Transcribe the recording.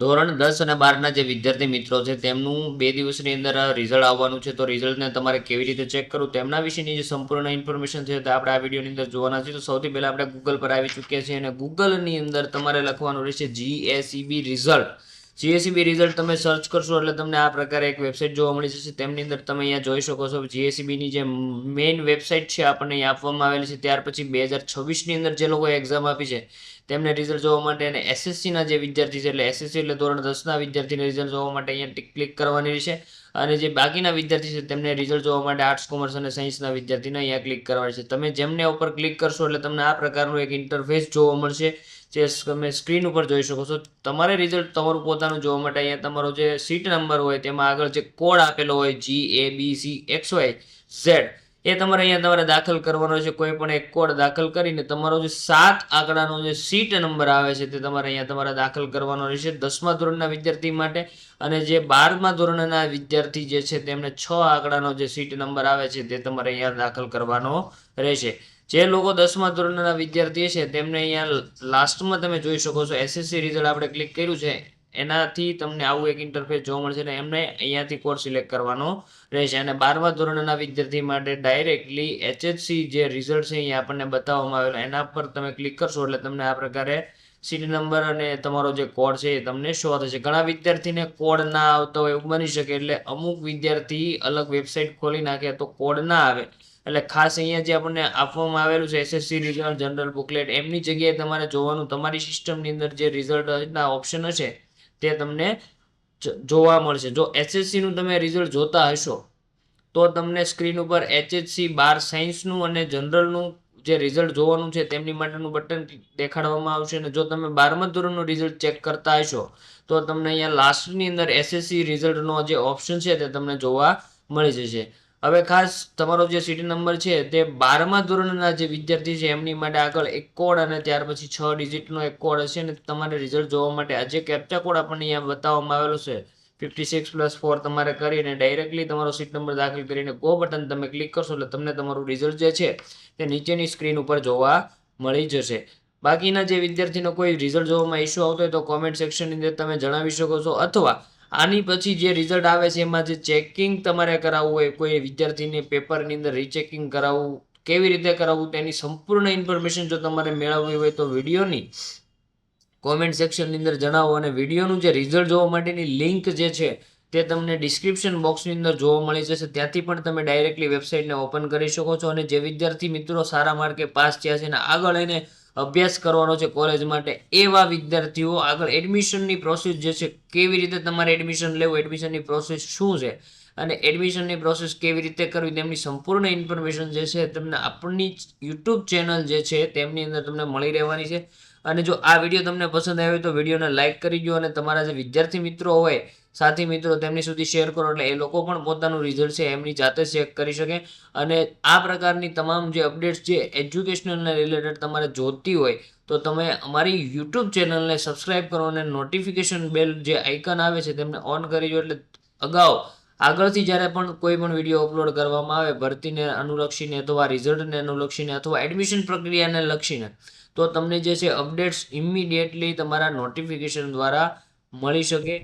ધોરણ 10 અને 12ના જે વિદ્યાર્થી મિત્રો છે તેમનું 2 દિવસની અંદર રિઝલ્ટ આવવાનું છે. તો રિઝલ્ટને તમારે કેવી રીતે ચેક કરવું તેમના વિશેની જે સંપૂર્ણ ઇન્ફોર્મેશન છે તે આપણે આ વિડીયોની અંદર જોવાના છે. તો સૌથી પહેલાં આપણે ગૂગલ પર આવી ચૂક્યા છીએ અને ગૂગલની અંદર તમારે લખવાનું રહેશે GSEB રિઝલ્ટ. GSEB રિઝલ્ટ તમે સર્ચ કરશો એટલે તમને આ પ્રકારે એક વેબસાઇટ જોવા મળી જશે. તેમની અંદર તમે અહીંયા જોઈ શકો છો GSEBની જે મેઇન વેબસાઇટ છે આપણને અહીંયા આપવામાં આવેલી છે. ત્યાર પછી 2026ની અંદર જે લોકોએ એક્ઝામ આપી છે તેમને રિઝલ્ટ જોવા માટે અને SSCના જે વિદ્યાર્થી છે એટલે SSC એટલે ધોરણ 10ના વિદ્યાર્થીને રિઝલ્ટ જોવા માટે અહીંયા ક્લિક કરવાની રહેશે. અને જે બાકીના વિદ્યાર્થી છે તેમને રિઝલ્ટ જોવા માટે આર્ટ્સ, કોમર્સ અને સાયન્સના વિદ્યાર્થીને અહીંયા ક્લિક કરવાની છે. તમે જેમને ઉપર ક્લિક કરશો એટલે તમને આ પ્રકારનું એક ઇન્ટરફેસ જોવા મળશે જે તમે સ્ક્રીન ઉપર જોઈ શકો છો. તમારે રિઝલ્ટ તમારું પોતાનું જોવા માટે અહીંયા તમારો જે સીટ નંબર હોય તેમાં આગળ જે કોડ આપેલો હોય GABCXYZ એ તમારે અહીંયા તમારે દાખલ કરવાનો છે. કોઈ પણ એક કોડ દાખલ કરીને તમારો જે 7 આંકડાનો જે સીટ નંબર આવે છે તે તમારે અહીંયા તમારે દાખલ કરવાનો રહેશે 10મા ધોરણના વિદ્યાર્થી માટે. અને જે 12મા ધોરણના વિદ્યાર્થી જે છે તેમને 6 આંકડાનો જે સીટ નંબર આવે છે તે તમારે અહીંયા દાખલ કરવાનો રહેશે. જે લોકો 10મા ધોરણના વિદ્યાર્થી છે તેમને અહીંયા લાસ્ટમાં તમે જોઈ શકો છો SSC રિઝલ્ટ આપણે ક્લિક કર્યું છે એનાથી તમને આવું એક ઇન્ટરફેસ જોવા મળશે અને એમને અહીંયાથી કોડ સિલેક્ટ કરવાનો રહેશે. અને 12મા ધોરણના વિદ્યાર્થી માટે ડાયરેક્ટલી HHC જે રિઝલ્ટ છે અહીંયા આપણને બતાવવામાં આવેલો એના પર તમે ક્લિક કરશો એટલે તમને આ પ્રકારે સીટ નંબર અને તમારો જે કોડ છે એ તમને શો થશે. ઘણા વિદ્યાર્થીને કોડ ના આવતો હોય એવું બની શકે એટલે અમુક વિદ્યાર્થી અલગ વેબસાઇટ ખોલી નાખે તો કોડ ના આવે એટલે ખાસ અહીંયા જે આપણને આપવામાં આવેલું છે SSC રિઝલ્ટ જનરલ બુકલેટ એમની જગ્યાએ તમારે જોવાનું તમારી સિસ્ટમની અંદર જે રિઝલ્ટના ઓપ્શન હશે તે તમને જોવા મળશે. જો SSCનું તમે રિઝલ્ટ જોતા હશો તો તમને સ્ક્રીન ઉપર HHC 12 સાયન્સનું અને જનરલનું જે રિઝલ્ટ જોવાનું છે તેમની માટેનું બટન દેખાડવામાં આવશે. અને જો તમે 12મા ધોરણનું રિઝલ્ટ ચેક કરતા હશો તો તમને અહીંયા લાસ્ટની અંદર SSC રિઝલ્ટનો જે ઓપ્શન છે તે તમને જોવા મળી જશે. હવે ખાસ તમારો જે સીટ નંબર છે તે 12મા ધોરણના જે વિદ્યાર્થી છે એમની માટે આગળ એક કોડ અને ત્યાર પછી 6 ડિજિટનો એક કોડ હશે અને તમારે રિઝલ્ટ જોવા માટે આજે કેપ્ચા કોડ આપણને અહીંયા બતાવવામાં આવેલો છે 56+4 તમારે કરીને ડાયરેક્ટલી તમારો સીટ નંબર દાખલ કરીને ગો બટન તમે ક્લિક કરશો એટલે તમને તમારું રિઝલ્ટ જે છે તે નીચેની સ્ક્રીન ઉપર જોવા મળી જશે. બાકીના જે વિદ્યાર્થીનો કોઈ રિઝલ્ટ જોવામાં ઇશ્યુ આવતો હોય તો કોમેન્ટ સેક્શનની અંદર તમે જણાવી શકો છો. અથવા આની પછી જે રિઝલ્ટ આવે છે એમાં જે ચેકિંગ તમારે કરાવવું હોય કોઈ વિદ્યાર્થીને પેપરની અંદર રીચેકિંગ કરાવવું કેવી રીતે કરાવવું તેની સંપૂર્ણ ઇન્ફોર્મેશન જો તમારે મેળવવી હોય તો વિડીયોની કોમેન્ટ સેક્શનની અંદર જણાવો. અને વિડીયોનું જે રિઝલ્ટ જોવા માટેની લિંક જે છે તે તમને ડિસ્ક્રિપ્શન બોક્સની અંદર જોવા મળી જશે. ત્યાંથી પણ તમે ડાયરેક્ટલી વેબસાઇટને ઓપન કરી શકો છો. અને જે વિદ્યાર્થી મિત્રો સારા માર્કે પાસ થયા છે અને આગળ એને અભ્યાસ કરવાનો છે કોલેજ માટે એવા વિદ્યાર્થીઓ આગળ એડમિશનની પ્રોસેસ જે છે કેવી રીતે તમારે એડમિશન લેવું એડમિશનની પ્રોસેસ શું છે અને એડમિશનની પ્રોસેસ કેવી રીતે કરવી તેમની સંપૂર્ણ ઇન્ફોર્મેશન જે છે તમને આપણી યુટ્યુબ ચેનલ જે છે તેમની અંદર તમને મળી રહેવાની છે. અને જો આ વિડીયો તમને પસંદ આવ્યો તો વિડીયોને લાઇક કરી દો અને તમારા જે વિદ્યાર્થી મિત્રો હોય સાથી મિત્રો તેમની સુધી શેર કરો એટલે એ લોકો પણ પોતાનું રિઝલ્ટ છે એમની જાતે ચેક કરી શકે. અને આ પ્રકારની તમામ જે અપડેટ્સ જે એજ્યુકેશનલને રિલેટેડ તમારે જોતી હોય તો તમે અમારી યુટ્યુબ ચેનલને સબસ્ક્રાઈબ કરો અને નોટિફિકેશન બેલ જે આઇકન આવે છે તેમને ઓન કરી દો એટલે અગાઉ આગળથી જ્યારે પણ કોઈ પણ વિડીયો અપલોડ કરવામાં આવે ભરતીને અનુલક્ષીને અથવા રિઝલ્ટને અનુલક્ષીને અથવા એડમિશન પ્રક્રિયાને લક્ષીને તો તમને જે છે અપડેટ્સ ઇમિડિયેટલી તમારા નોટિફિકેશન દ્વારા મળી શકે.